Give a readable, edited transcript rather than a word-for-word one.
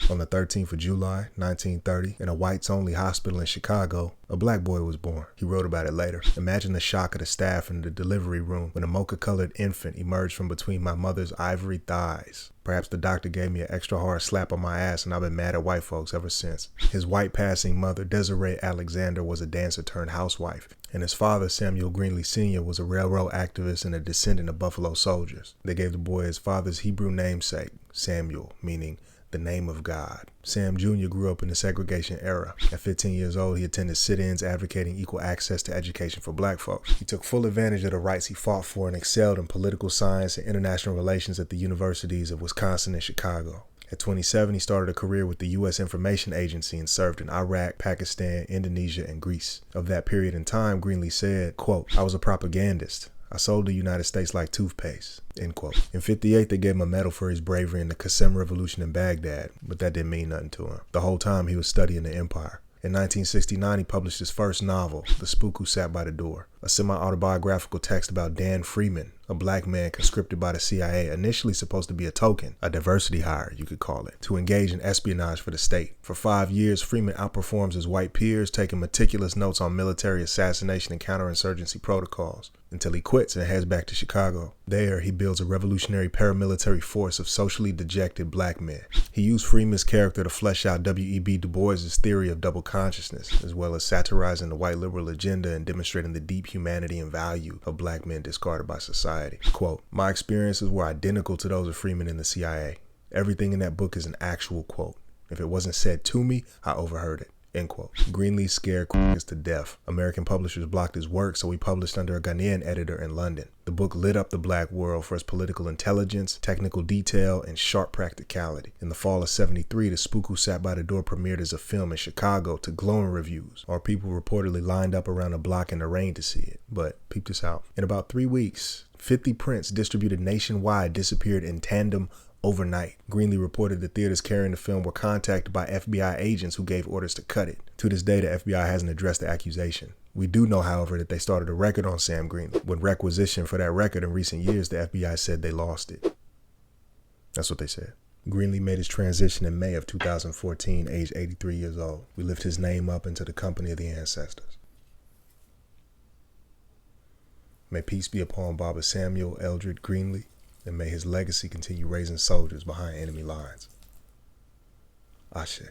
On the 13th of July, 1930, in a whites-only hospital in Chicago, a black boy was born. He wrote about it later. Imagine the shock of the staff in the delivery room when a mocha-colored infant emerged from between my mother's ivory thighs. Perhaps the doctor gave me an extra hard slap on my ass and I've been mad at white folks ever since. His white-passing mother, Desiree Alexander, was a dancer turned housewife, and his father, Samuel Greenlee Sr., was a railroad activist and a descendant of Buffalo soldiers. They gave the boy his father's Hebrew namesake, Samuel, meaning the name of God. Sam Jr. grew up in the segregation era. At 15 years old, he attended sit-ins advocating equal access to education for black folks. He took full advantage of the rights he fought for and excelled in political science and international relations at the universities of Wisconsin and Chicago. At 27, he started a career with the U.S. Information Agency and served in Iraq, Pakistan, Indonesia, and Greece. Of that period in time, Greenlee said, quote, "I was a propagandist. I sold the United States like toothpaste," end quote. In 58, they gave him a medal for his bravery in the Qasem Revolution in Baghdad, but that didn't mean nothing to him. The whole time he was studying the empire. In 1969, he published his first novel, The Spook Who Sat by the Door, a semi-autobiographical text about Dan Freeman, a black man conscripted by the CIA, initially supposed to be a token, a diversity hire, you could call it, to engage in espionage for the state. For 5 years, Freeman outperforms his white peers, taking meticulous notes on military assassination and counterinsurgency protocols, until he quits and heads back to Chicago. There, he builds a revolutionary paramilitary force of socially dejected black men. He used Freeman's character to flesh out W.E.B. Du Bois's theory of double consciousness, as well as satirizing the white liberal agenda and demonstrating the deep humanity and value of black men discarded by society. Quote, "My experiences were identical to those of Freeman in the CIA. Everything in that book is an actual quote. If it wasn't said to me, I overheard it." End quote. Greenlee scared us to death. American publishers blocked his work, so he published under a Ghanaian editor in London. The book lit up the black world for its political intelligence, technical detail, and sharp practicality. In the fall of '73, The Spook Who Sat by the Door premiered as a film in Chicago to glowing reviews, or people reportedly lined up around the block in the rain to see it. But peep this out. In about 3 weeks, 50 prints distributed nationwide disappeared in tandem overnight. Greenlee reported the theaters carrying the film were contacted by FBI agents who gave orders to cut it. To this day, the FBI hasn't addressed the accusation. We do know, however, that they started a record on Sam Greenlee. When requisitioned for that record in recent years, the FBI said they lost it. That's what they said. Greenlee made his transition in May of 2014, aged 83 years old. We lift his name up into the company of the ancestors. May peace be upon Baba Samuel Eldred Greenlee, and may his legacy continue raising soldiers behind enemy lines. Ashe.